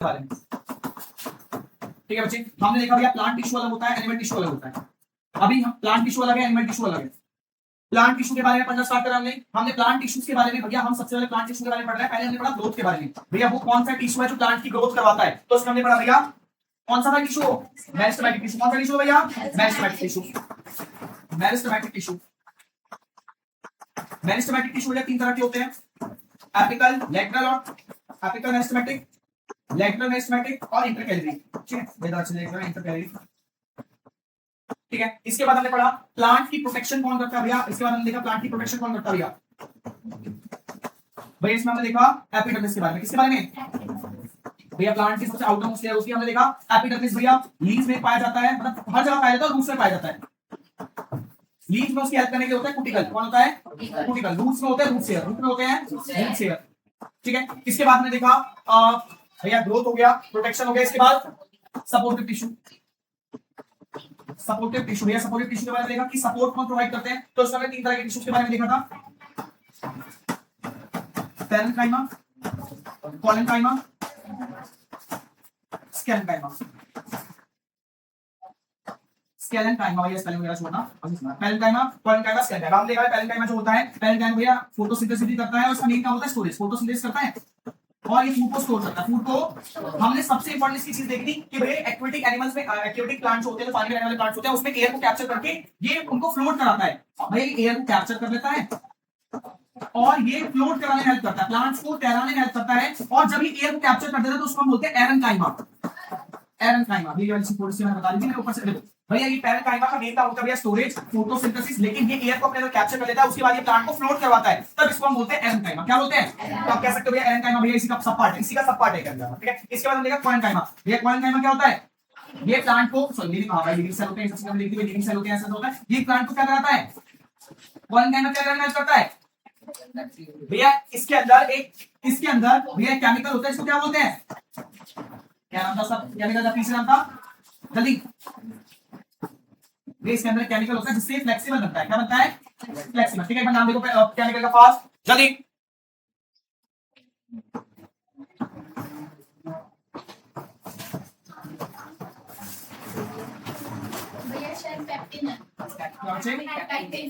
बारे में। ठीक है बच्चे, हमने देखा भैया प्लांट टिश्यू अलग होता है, एनिमल टिश्यू अलग होता है। अभी हम प्लांट टिश्यू अलग है, एनिमल टिश्यू अलग है। प्लांट टिश्यू के बारे में पढ़ना स्टार्ट करा हमने प्लांट टिश्यूज के बारे में। भैया हम सबसे पहले प्लांट टिश्यू के बारे में पढ़ रहे हैं। पहले हमने पढ़ा ग्रोथ के बारे में। भैया वो कौन सा टिश्यू है जो प्लांट की ग्रोथ करवाता है, तो उसमें हमने पढ़ा भैया कौन सा टिश्यू, मेरिस्टेमेटिक टिश्यू। कौन सा टिश्यू भैया, meristematic tissue. Meristematic tissue, meristematic tissue तीन तरह के होते हैं, एपिकल, लेटरल और एपिकल मेरिस्टेमेटिक, लेटरल मेरिस्टेमेटिक और इंटरकैलरी। ठीक है, बेहतर अच्छे देख रहे हैं इंटरकैलरी। ठीक है, इसके बाद हमने पढ़ा प्लांट की प्रोटेक्शन कौन करता है भैया। इसके बाद हमने देखा प्लांट की प्रोटेक्शन कौन करता है भैया। भैया इसमें हमने देखा एपिडर्मिस के बारे में। किसके बारे में भैया, प्लांट की सबसे आउटर मोस्ट लेयर होती है, हमने देखा एपिडर्मिस। भैया लीव्स में पाया जाता है, मतलब हर जगह पाया जाता है, रूट्स में पाया जाता है। लीव्स में उसकी हेल्प करने के होता है कुटिकल। कौन होता है, कुटिकल। रूट्स में होते हैं रूट सेयर, रूट में होते हैं रूट सेयर। ठीक है, इसके बाद हमने देखा भैया ग्रोथ हो गया, प्रोटेक्शन हो गया। इसके बाद सपोर्टिव टिश्यू, सपोर्टिव टिश्यू। भैया सपोर्टिव टिश्यू के बारे में देखा कि सपोर्ट कौन प्रोवाइड करते हैं, तो उसमें तीन तरह के टिश्यू के बारे में देखा था, पैरेन्काइमा, कोलेनकाइमा, स्केलेनकाइमा। स्केलेनकाइमा भैया स्पेलिंग वगैरह छोड़ना, पैरेन्काइमा, कोलेनकाइमा, स्केलेनकाइमा। हम देखा है पैरेन्काइमा जो होता है, पैरेन्काइमा भैया फोटोसिंथेसिस करता है और उसका मेन काम होता है स्टोरेज, फोटोसिंथेसिस करता है और ये फूड को स्टोर करता है। फूड को हमने सबसे इंपॉर्टेंट इसकी चीज देखी थी कि भाई एक्वेटिक एनिमल्स में, एक्वेटिक प्लांट्स होते हैं, तो पानी में रहने वाले प्लांट्स होते हैं, उसमें एयर को कैप्चर करके ये उनको फ्लोट कराता है। भाई एयर को कैप्चर कर लेता है और ये फ्लोट कराने में हेल्प करता है, प्लांट्स को तैराने में हेल्प करता है। और जब ये एयर को कैप्चर कर देता है तो उसको हम बोलते हैं एरेनकाइमा। एरेनकाइमा ये वाली थोड़ी सी मैं बता दी थी, ऊपर से देखो भैया ये पैरेन्काइमा का मेन काम होता है भैया स्टोरेज, फोटोसिंथेसिस, लेकिन ये एयर को अपने अंदर कैप्चर कर लेता है, उसके बाद ये प्लांट को फ्लोट करवाता है, तब इसको हम बोलते हैं एरेनकाइमा। क्या बोलते हैं, तो आप कह सकते हो भैया एरेनकाइमा भैया इसी का सब पार्ट है, इसी का सब पार्ट है क्या। ठीक है, इसके बाद हम देखा कोलेनकाइमा। भैया कोलेनकाइमा क्या होता है, ये प्लांट को लिविंग सेल होते हैं, सबसे पहले लिखते हैं लिविंग सेल होते हैं, ऐसा होता है। ये प्लांट को क्या कराता है, कोलेनकाइमा क्या करता है भैया, इसके अंदर भैया केमिकल होता है, इसको क्या बोलते हैं, क्या नाम था सब केमिकल का, पीछे नाम था जल्दी। इसके अंदर केमिकल होता है जिससे फ्लेक्सिबल बनता है। क्या बनता है, फ्लेक्सिबल। ठीक है, नाम देखो केमिकल का फास्ट जल्दी।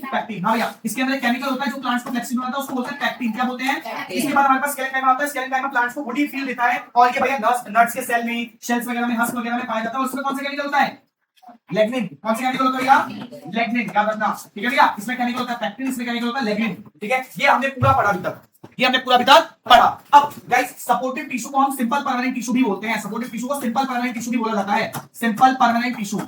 पैक्टिन। हाँ भैया, इसके अंदर केमिकल होता है जो प्लांट्स को फ्लेक्सिबल बनाता है, उसको बोलते हैं पैक्टिन। क्या बोलते हैं। इसके बाद हमारे पास स्केलेनकाइमा होता है, स्केलेनकाइमा प्लांट्स को वुडी फील देता है और ये भैया नट्स के सेल में, शेल्स वगैरह में, हस्क वगैरह में पाया जाता है। उसमें कौन सा केमिकल होता है, लेग्निन। कौन सा केमिकल होता है भैया, लेग्निन। क्या करना, ठीक है भैया, इसमें केमिकल होता है पैक्टिन, इसमें केमिकल होता है लेग्निन। ठीक है, ये हमने पूरा पढ़ा अभी तक, ये हमने पूरा अभी तक पढ़ा। अब गाइस सपोर्टिव टिश्यू को हम सिंपल परमानेंट टिश्यू भी बोलते हैं, सपोर्टिव टिश्यू को सिंपल परमानेंट टिश्यू भी बोला जाता है, सिंपल परमानेंट टिश्यू।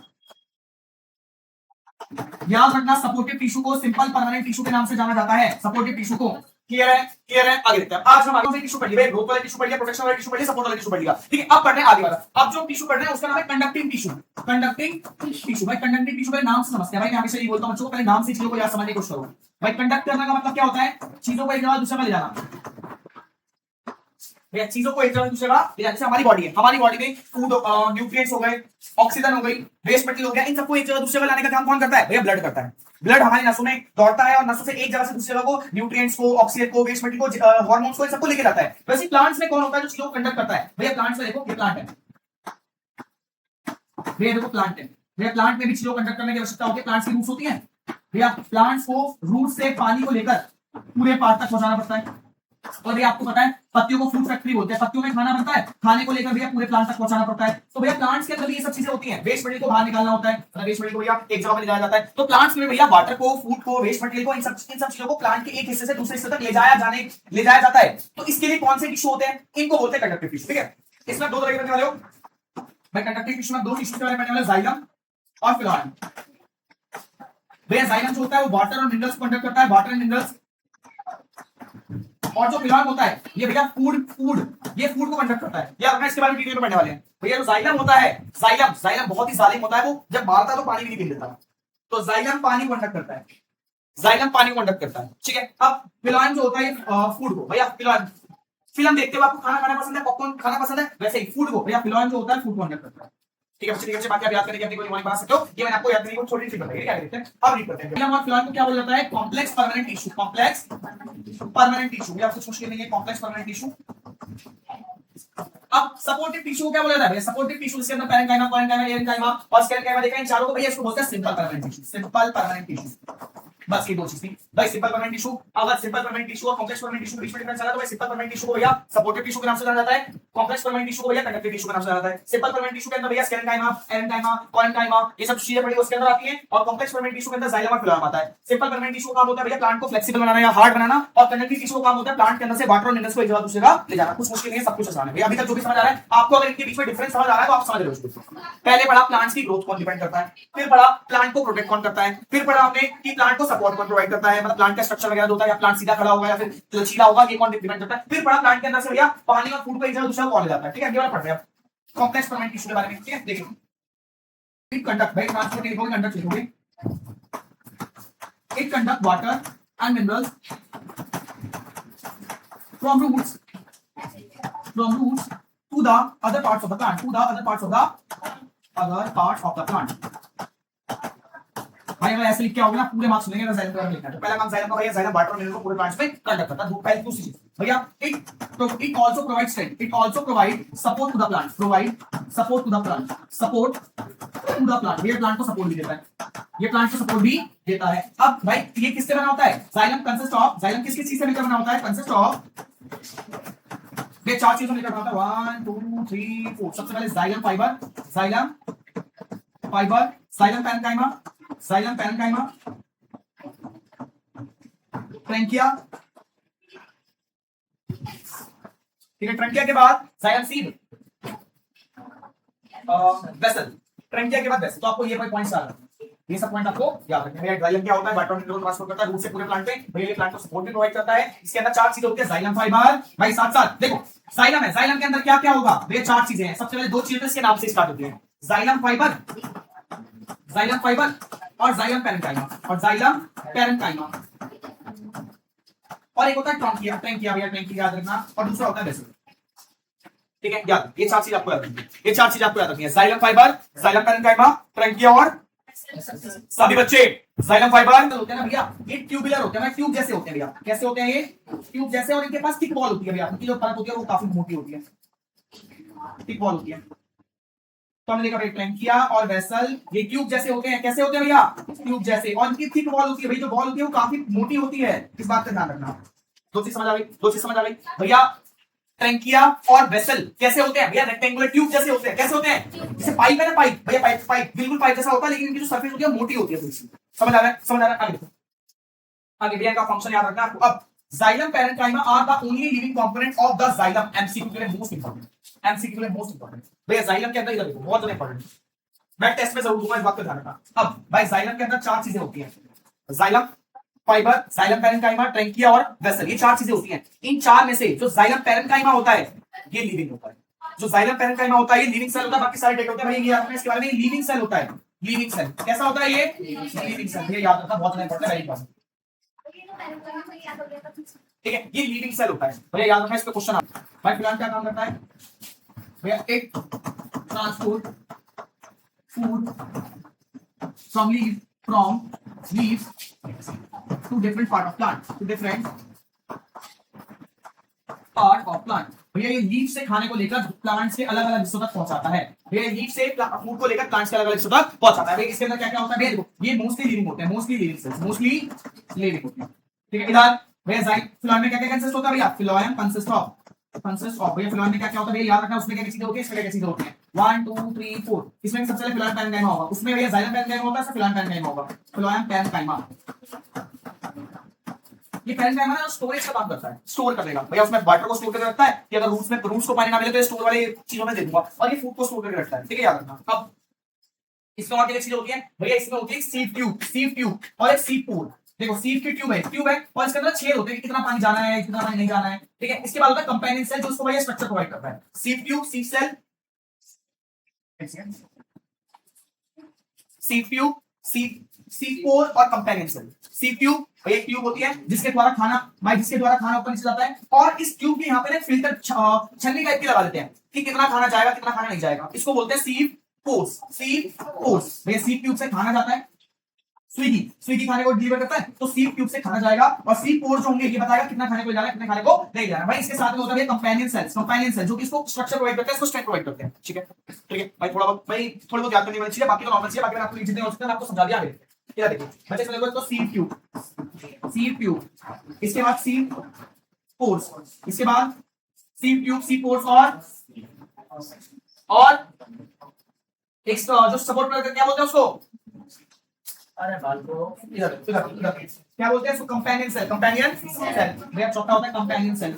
याद रखना, सपोर्टिव टिश्यू को सिंपल परमानेंट टिश्यू के नाम से जाना जाता है, सपोर्टिव टिश्यू को। क्लियर है, क्लियर है। आगे देखते हैं। आज हम आगे टिश्यू पढ़ लिया, ग्रोथ वाला टिश्यू पढ़ लिया, प्रोटेक्शन वाला टिश्यू पढ़ लिया, सपोर्ट वाला टिश्यू पढ़ लिया। ठीक है, अब पढ़ने आगे वाला। अब जो टिश्यू पढ़ रहे हैं उसका नाम है कंडक्टिंग टिश्यू। Conducting tissue. भाई कंडक्टिंग टिश्यू पहले नाम से समझते हैं भाई, मैं हमेशा ये बोलता हूं बच्चों को पहले नाम से चीजों को याद समझने की कोशिश करो। भाई कंडक्ट करने का मतलब क्या होता है, चीजों को एक जगह दूसरे में ले जाना। भैया चीजों को एक जगह दूसरे जगह ले जाने से हमारी बॉडी है, हमारी बॉडी में फूड, न्यूट्रिएंट्स हो गए, ऑक्सीजन हो गई, वेस्ट मटेरियल हो गया, इन सबको एक जगह दूसरे जगह लाने का काम कौन करता है भैया, ब्लड करता है। ब्लड हमारी नसों में दौड़ता है और नसों से एक जगह से दूसरी जगह को न्यूट्रिएंट्स को, ऑक्सीजन को, वेस्ट मटेरियल को, हार्मोन्स को, इन सबको लेके जाता है। वैसे प्लांट्स में कौन होता है जो चीजों को कंडक्ट करता है भैया, प्लांट्स में देखो ये प्लांट है भैया, देखो प्लांट है भैया, प्लांट में भी चीजों को कंडक्ट करने की आवश्यकता होती है। प्लांट्स की रूट्स होती हैं भैया, प्लांट्स को रूट से पानी को लेकर पूरे पार्ट तक पहुंचाना पड़ता है। और भैया आपको पता है पत्तियों को फूड फैक्ट्री बोलते हैं, पत्तियों में खाना बनता है, खाने को लेकर भैया पूरे प्लांट तक पहुंचाना पड़ता है। तो भैया प्लांट्स के अंदर ये सब चीजें होती हैं, वेस्ट मटेरियल को बाहर निकालना होता है, वेस्ट मटेरियल को भैया एक जगह पर ले जाया जाता है। तो प्लांट्स में भैया वाटर को, फूड को, वेस्ट मटेरियल को, इन सब चीजों को प्लांट के एक हिस्से से दूसरे हिस्से तक ले जाया जाता है। तो इसके लिए कौन से टिश्यू होते हैं, इनको बोलते हैं कंडक्टिव टिश्यू। ठीक है, इसमें दो तरह के बनने वाले हो भाई, कंडक्टिव टिश्यू में दो टिश्यू के बारे में बनने वाले, जाइलम और फिलामेंट। भैया जाइलम जो होता है वो वाटर और मिनरल्स को कंडक्ट करता है, वाटर एंड मिनरल्स। और जो फिलामेंट होता है ये भैया ये फूड को कंडक्ट करता है। ये अपना इसके बारे में वीडियो में पढ़ने वाले हैं। भैया जो जाइलम होता है, जाइलम बहुत ही जालिम होता है, वो जब मारता है तो पानी भी नहीं पी लेता। तो जाइलम पानी को कंडक्ट करता है, जाइलम पानी को कंडक्ट करता है। ठीक है, अब फिलामेंट जो होता है फूड को, भैया फिल्म देखते हुए आपको खाना खाना पसंद है, पॉपकॉर्न खाना पसंद है, वैसे ही फूड को भैया फिलामेंट जो होता है फूड को कंडक्ट करता है। ठीक है, ठीक है, बाकी आप याद करने की अपनी कोई दिमाग बना सकते हो, ये मैंने आपको याद करने को छोटी सी बताई है। क्या देखते हैं, अब रीड करते हैं। फिल्म और फिलामेंट को क्या बोला जाता है, complex permanent tissue. Complex permanent tissue, ये आपको कुछ मुश्किल नहीं है, कॉम्प्लेक्स परमानेंट टिश्यू। अब सपोर्टिव टिश्यू क्या बोला जाता है? सपोर्टिव टिश्यू इसके अंदर पैरेंकाइमा, कोरेंकाइमा, एरेंकाइमा और स्क्लेरेंकाइमा देखा इन चारों को भैया इसको बोलते हैं simple permanent tissue. Simple permanent tissue, बस ये दो चीज थी भाई। सिंपल परमानेंट टिश्यू, अगर सिंपल परमानेंट टिश्यू और कॉम्प्लेक्स परमानेंट टिश्यू बीच में डिफरेंस चला तो भाई सिंपल परमानेंट टिश्यू को भैया सपोर्टिव टिश्यू के नाम से जाना जाता है, कॉम्प्लेक्स परमानेंट टिश्यू को भैया कंडक्टिव टिश्यू के नाम से जाना जाता है। सिंपल परमानेंट टिश्यू के अंदर भैया स्क्लेरेंकाइमा, एरेंकाइमा, कोरेंकाइमा ये सब चीजें पड़ी उसके अंदर आती है, और कॉम्प्लेक्स परमानेंट टिश्यू के अंदर जाइलम और फिलोएम आता है। सिंपल परमानेंट टिश्यू का काम होता है भैया प्लांट को फ्लेक्सिबल बनाना या हार्ड बनाना, और कंडक्टिव टिश्यू का काम होता है प्लांट के अंदर से वाटर और मिनरल्स को एक जगह दूसरी जगह ले जाना। कुछ मुश्किल नहीं है, सब कुछ आसान है भैया। अभी तक जो भी समझ आ रहा है आपको, अगर इनके बीच में डिफरेंस समझ आ रहा है तो आप समझ रहे हो इसको। पहले पढ़ा प्लांट्स की ग्रोथ कौन डिपेंड करता है, फिर पढ़ा प्लांट को प्रोटेक्ट कौन करता है, फिर पढ़ा हमने कि प्लांट को सपोर्ट कौन प्रोवाइड करता है, मतलब प्लांट का स्ट्रक्चर वगैरह होता है, या प्लांट सीधा खड़ा होगा या फिर लचीला होगा, ये कौन डिपेंड करता है। फिर पढ़ा प्लांट के अंदर से भैया पानी और फूड को एक जगह दूसरा कौन ले जाता है। ठीक है, अगली बार पढ़ रहे हैं कॉम्प्लेक्स परमानेंट टिश्यू के बारे में। ठीक है, देखिए इट कंडक्ट, भाई ट्रांसपोर्ट लिखोगे, कंडक्ट लिखोगे, it conduct water and minerals from roots to the other parts of the plant, to the other parts of the plant। भाई अगर ऐसे लिख के आओगे ना पूरे मार्क्स मिलेंगे। जाइलम के बारे में लिखना है तो पहला काम जाइलम का भैया जाइलम वाटर और मिनरल को पूरे प्लांट्स में कंडक्ट करता है। पहली दूसरी चीज भैया it also provide strength, it also provide support to the plant, provide support to the plant, support to the plant. ये प्लांट को सपोर्ट भी देता है, ये प्लांट को सपोर्ट भी देता है। अब भाई ये किससे बना होता है? जाइलम कंसिस्ट ऑफ, जाइलम किस किस चीज से मिलकर बना होता है? कंसिस्ट ऑफ, ये चार चीजों मिलकर बना होता है 1 2 3 4। सबसे पहले xylem fibre, xylem fibre, xylem parenchyma, xylem parenchyma, trachea. ठीक है, ट्रैंकिया के बाद जाइलम सीड, वेसल, ट्रैंकिया के बाद वेसल। तो आपको ये पॉइंट्स याद रखना, ये सब पॉइंट आपको याद रखना है। जाइलम क्या होता है? वाटर मिनरल ट्रांसफर करता है रूट से पूरे प्लांट पे, भैया ये प्लांट को सपोर्ट भी प्रोवाइड करता है। इसके अंदर चार चीजें होती है, जाइलम फाइबर, भाई साथ साथ देखो जाइलम है, जाइलम के अंदर क्या क्या होगा भैया? चार चीजें हैं। सबसे पहले दो चीजें इसके नाम से स्टार्ट होती है, जाइलम फाइबर, जाइलम फाइबर और जाइलम पैरेन्काइमा, और जाइलम पैरेन्काइमा, और एक होता है ट्रैंकिया, ट्रैंकिया भैया ट्रैंकिया याद रखना, और दूसरा होता है वेसल। ठीक है, याद ये चार चीज आपको याद रखनी है, ये चार चीज आपको याद रखनी है, जाइलम फाइबर, जाइलम पैरेन्काइमा, ट्रैंकिया और सभी बच्चे जाइलम फाइबर होते हैं ना भैया, ये ट्यूबुलर होते हैं ना, ट्यूब जैसे होते हैं भैया। कैसे होते हैं ये? ट्यूब जैसे, और इनके पास थिक वॉल होती है भैया, इनकी जो परत होती है वो काफी मोटी होती है, थिक वॉल होती है। तो हमने देखा भाई ट्रैंकिया और वेसल ये ट्यूब जैसे होते हैं। कैसे होते हैं भैया? ट्यूब जैसे, और इनकी थिक वॉल होती है भाई, जो वॉल होती है वो काफी मोटी होती है। इस बात का ध्यान रखना। दो चीज समझ आ गई, दो चीज समझ आ गई भैया। ट्रैंकिया और वेसल कैसे होते हैं भैया? रेक्टेंगुलर ट्यूब जैसे होते हैं। कैसे होते हैं? जैसे पाइप है ना, पाइप भैया, पाइप बिल्कुल पाइप जैसा होता है, लेकिन इनकी जो सरफेस होती है मोटी होती है थोड़ी सी। समझ आ रहा है? समझ आ रहा है? आगे देखो, आगे भैया का फंक्शन याद रखना आपको। अब xylem parenchyma are the only living component of the xylem. MCQ के लिए मोस्ट इंपोर्टेंट, एमसीक्यू के लिए मोस्ट इंपोर्टेंट भैया। जाइलम के अंदर इधर देखो, बहुत ज्यादा इंपोर्टेंट, मैं टेस्ट में जरूर दूंगा, इस बात का ध्यान रखना। अब भाई जाइलम के अंदर चार चीजें होती हैं, जाइलम फाइबर, जाइलम पैरेन्काइमा, ट्रैंकिया और वेसल, ये चार चीजें होती हैं। इन चार में से जो जाइलम पैरेन्काइमा होता है ये लिविंग होता है। जो जाइलम पैरेन्काइमा होता है ये लिविंग सेल होता है, बाकी सारे डेट होते हैं भाई, ये आपने इसके बारे में लिविंग सेल होता है। लिविंग सेल कैसा होता है? ये लिविंग सेल, ये याद रखना, बहुत इंपॉर्टेंट है, वेरी इंपॉर्टेंट। ठीक है, ये लिविंग सेल होता है भैया, याद रखना, इस पे क्वेश्चन आता है। भाई प्लांट क्या काम करता है भैया? एक transport food from leaf to different part of plant, to different part of plant. भैया ये लीफ से खाने को लेकर प्लांट्स के अलग अलग हिस्सों तक पहुंचाता है। भैया लीफ से फूड को लेकर प्लांट्स के अलग अलग हिस्सों तक पहुंचाता है। भैया इसके अंदर क्या क्या होता है? भैया देखो, ये मोस्टली लिविंग होते हैं, mostly living cells, mostly living होते हैं। ठीक है, इधर भैया फिलोएम में क्या क्या कंसिस्ट होता है भैया? फिलोएम कंसिस्ट ऑफ भैया, फिलोएम में क्या क्या होता है भैया? याद रखना, उसमें क्या क्या चीजें होती है, इसमें क्या क्या चीजें होती हैं? 1 2 3 4। इसमें सबसे पहले फिलोएम पैरेन्काइमा होगा, उसमें भैया जाइलम पैरेन्काइमा होता है, फिलोएम पैरेन्काइमा होगा, फिलोएम पैरेन्काइमा। ये पैरेन्काइमा ना स्टोरेज का काम करता है, स्टोर करेगा भैया, उसमें वाटर को स्टोर करके रखता है कि अगर रूट्स को पानी ना मिले तो ये स्टोर वाले चीजों में दे दूंगा, और ये फूड को स्टोर करके रखता है। ठीक है, याद रखना। अब इसमें और क्या चीजें होती है भैया? इसमें होती है सीव ट्यूब और एक सीव पोल। देखो सीव की ट्यूब है और इसके अंदर छेद होते हैं कि कितना पानी जाना है, कितना पानी नहीं जाना है। ठीक है, इसके बाद होता है कंपेनियन सेल, जो उसको भैया स्ट्रक्चर प्रोवाइड करता है। Sieve tube, sieve cell, sieve tube, sieve pole और कंपेनियन सेल। सीव ट्यूब एक ट्यूब होती है जिसके द्वारा खाना ऊपर नीचे जाता है, और इस ट्यूब के यहाँ पे फिल्टर छन्नी टाइप की लगा देते हैं कि कितना खाना जाएगा, कितना खाना नहीं जाएगा। इसको बोलते हैं सीव पोल्स, सीव पोल्स। भैया सीव ट्यूब से खाना जाता है, स्विगी, स्विगी खाने को डिलीवर करता है तो सी ट्यूब से खाना जाएगा और सी पोर जो होंगे ये बताएगा कितना खाने को ले जाना है, कितना खाने को नहीं जाना। भाई इसके साथ में होता है कंपेनियन सेल्स, कंपेनियन सेल जो कि इसको स्ट्रक्चर प्रोवाइड करते हैं, इसको स्ट्रेंथ प्रोवाइड करते हैं। ठीक है, ठीक है भाई, थोड़ा बहुत याद करने वाली चीज है, बाकी तो नॉर्मल चीज है, बाकी मैं आपको जितने हो सकते हैं आपको समझा दिया है। क्या देखिए बच्चे समझ लो, तो सी ट्यूब, सी ट्यूब, इसके बाद सी पोर्स, इसके बाद सी ट्यूब, सी पोर्स और एक जो सपोर्ट करते हैं क्या बोलते हैं उसको, अरे बाल को इधर क्या बोलते हैं उसको, कंपेनियन सेल, कंपेनियन सेल। भैया चौथा होता है कंपेनियन सेल।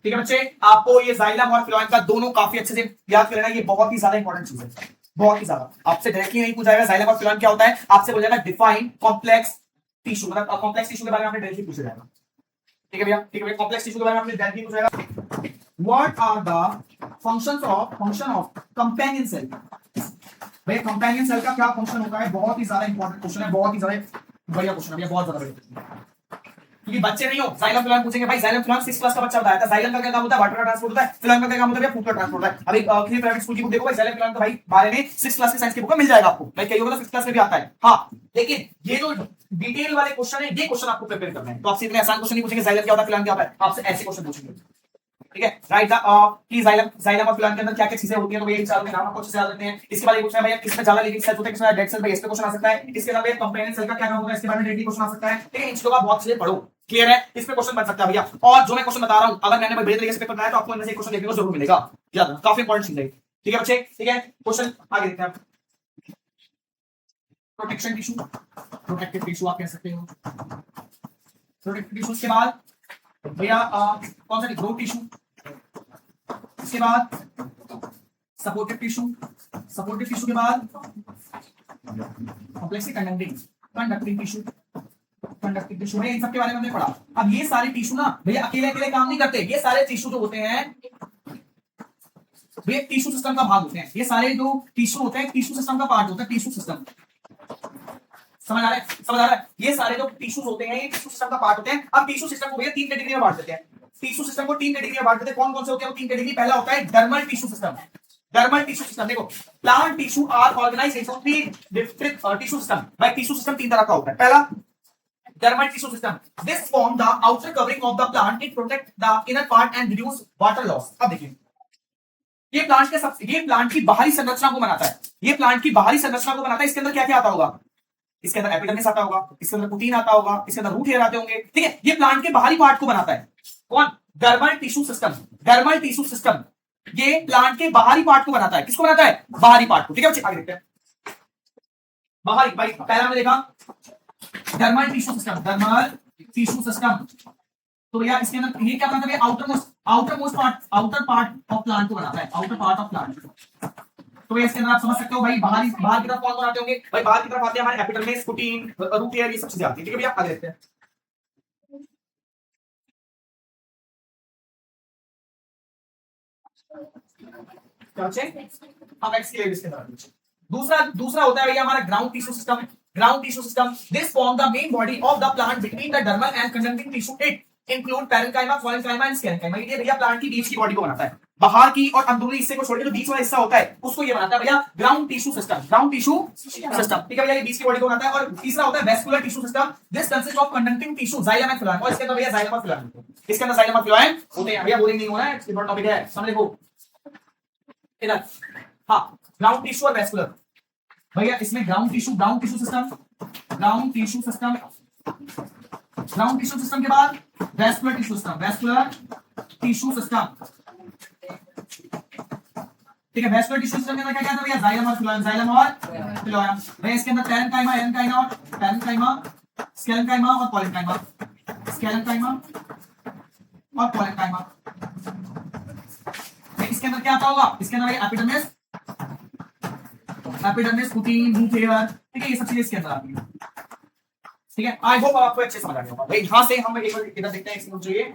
ठीक है बच्चे, आपको ये जाइलम और फ्लोएम का दोनों काफी अच्छे से याद करना है, ये बहुत ही ज्यादा इंपॉर्टेंट चीज है, बहुत ही ज्यादा। आपसे डायरेक्टली नहीं पूछा जाएगा जाइलम और फ्लोएम क्या होता है, आपसे बोल जाएगा डिफाइन कॉम्प्लेक्स टिश्यू, मतलब कॉम्प्लेक्स टिश्यू के बारे में आपने डायरेक्टली पूछा जाएगा। ठीक है भैया, ठीक है भैया, कॉम्प्लेक्स टिश्यू के बारे में आपने डायरेक्टली पूछा जाएगा। What are the function of companion cell. भैया कंपेनियन सेल का क्या फंक्शन होता है, बहुत ही ज्यादा इंपॉर्टेंट क्वेश्चन है, बहुत ही ज्यादा बढ़िया क्वेश्चन है भैया, बहुत ज्यादा बढ़िया। क्योंकि बच्चे नहीं हो जाइलम फ्लोएम पूछेंगे, भाई जाइलम फ्लोएम 6 क्लास का बच्चा बताया था, जाइलम का क्या काम होता है, वाटर का ट्रांसपोर्ट होता है, फ्लोएम का क्या काम होता है, फूड का ट्रांसपोर्ट होता है। अभी क्लियर प्राइवेट स्कूल की बुक देखो भाई, जाइलम फ्लोएम का भाई बारे में 6 क्लास की साइंस की बुक में मिल जाएगा आपको, मैं कही होगा तो 6 क्लास में भी आता है। हाँ, लेकिन ये जो डिटेल वाले क्वेश्चन है, ये क्वेश्चन आपको प्रिपेयर करना है, तो आपसे इतने आसान क्वेश्चन नहीं पूछेंगे जाइलम क्या होता है, फ्लोएम क्या होता है, आपसे ऐसे क्वेश्चन पूछेंगे। ठीक है, राइट, कि जाइलम और फ्लोएम के अंदर क्या क्या चीजें होती हैं, तो ये चारों के नाम आपको अच्छे से याद रखने हैं। इसके बाद ये पूछना है भैया किसमें ज्यादा लिविंग सेल्स होते हैं, किसमें डेड सेल, भाई इस पे क्वेश्चन आ सकता है। इसके अलावा कंपेनियन सेल का क्या काम होता है, इसके बारे में डायरेक्टली क्वेश्चन आ सकता है। ठीक है, इन चीजों का बहुत अच्छे से पढ़ो, क्लियर है, इस पे क्वेश्चन बन सकता है भैया। और जो मैं क्वेश्चन बता रहा हूं, अगर मैंने बड़े तरीके से पेपर बनाया तो आपको इनमें से एक क्वेश्चन देखने को जरूर मिलेगा, याद रखना, काफी इंपॉर्टेंट चीज है। ठीक है बच्चे, ठीक है, क्वेश्चन आगे देखते हैं। प्रोटेक्शन टिश्यू, प्रोटेक्टिव टिश्यू आप कह सकते हो। प्रोटेक्टिव टिश्यू के बाद भैया कौन सा, ग्रोथ टिश्यू, इसके बाद सपोर्टिव टिश्यू, सपोर्टिव टिश्यू के बाद complex conducting tissue, conductive tissue है, इन सब के बारे में हमने पढ़ा। अब ये सारे टिश्यू ना भैया अकेले अकेले काम नहीं करते, ये सारे टिश्यू जो होते हैं वे टिश्यू सिस्टम का भाग होते हैं, ये सारे जो टिश्यू होते हैं टिश्यू सिस्टम का पार्ट होता है, टिश्यू सिस्टम, समझ आ रहा है, समझ आ रहा है। ये सारे जो टिश्यूज होते हैं ये टिश्यू सिस्टम का पार्ट होते हैं। अब टिश्यू सिस्टम को भैया 3 कैटेगरी में बांट देते हैं, टिश्यू सिस्टम को 3 कैटेगरी में बांट देते हैं। कौन कौन से होते हैं वो 3 कैटेगरी, पहला होता है dermal tissue system. Dermal tissue system देखो, plant tissue are organised into 3 different tissue system. भाई टिश्यू सिस्टम 3 तरह का होता है। पहला dermal tissue system, this form the outer covering of the plant, it protect the inner part and reduce water loss. अब देखिए ये प्लांट की बाहरी संरचना को बनाता है, ये प्लांट की बाहरी संरचना को बनाता है। इसके अंदर क्या क्या आता होगा, इसके अंदर एपिडर्मिस आता होगा, इसके अंदर प्रोटीन आता होगा, इसके अंदर रूट हेयर आते होंगे। ठीक है, ये प्लांट के बाहरी पार्ट को बनाता है। कौन, dermal tissue system. Dermal tissue system ये प्लांट के बाहरी पार्ट को बनाता है। किसको बनाता है, बाहरी पार्ट को। ठीक है बच्चे, आगे देखते हैं। बाहरी, भाई पहला हमने देखा dermal tissue system, dermal tissue system. तो यार इसके अंदर ये क्या बनाता है, आउटर पार्ट ऑफ प्लांट को बनाता है, आउटर पार्ट ऑफ प्लांट। तो इसके अंदर आप समझ सकते हो भाई बाहर की तरफ कौन कौन आते होंगे, भाई बाहर की तरफ आते हैं हमारे एपिडर्मिस, प्रोटीन, रूट हेयर, ये सब चीजें आती है। ठीक है भैया, आगे देखते हैं। अब एक्स के इसके अंदर दूसरा होता है भैया हमारा ground tissue system. Ground tissue system, this form the main body of the plant between the dermal and conducting tissue, it include parenchyma, phloem and sclerenchyma. ये भैया प्लांट की बीच की बॉडी को बनाता है, बाहर की और अंदरूनी हिस्से को छोड़ के जो बीच वाला हिस्सा होता है उसको ये बनाता है भैया ground tissue system, ground tissue system. ठीक है भैया, ये बीच की बॉडी को बनाता है। और तीसरा होता है vascular tissue system, this consist of conducting tissue, xylem and phloem. और इसके अंदर भैया जाइलम और फ्लोएम, इसके अंदर जाइलम और फ्लोएम होते हैं। भैया बोरिंग नहीं होना है, इसके नॉट टॉपिक है, समझ लो इधर। हाँ, ग्राउंड टिश्यू और वेस्कुलर भैया, इसमें ground tissue system, ground tissue system, ground tissue system के बाद vascular tissue system, vascular tissue system. ठीक है, वेस्कुलर टिश्यू सिस्टम के अंदर क्या क्या आता है भैया, जाइलम और फ्लोएम, जाइलम और फ्लोएम। भैया इसके अंदर पैरेन्काइमा, एरेन्काइमा और पैरेन्काइमा, स्केलेन्काइमा और कोलेन्काइमा, स्केलेन्काइमा और कोलेन्काइमा। इसके अंदर क्या आता होगा, इसके अंदर epidermis, epidermis, protein, root hair. ठीक है, ये सब चीजें इसके अंदर आती है। ठीक है, आई होप आपको अच्छे समझ आ गया होगा। यहां से हम एक बार इधर देखते हैं, इसमें जो ये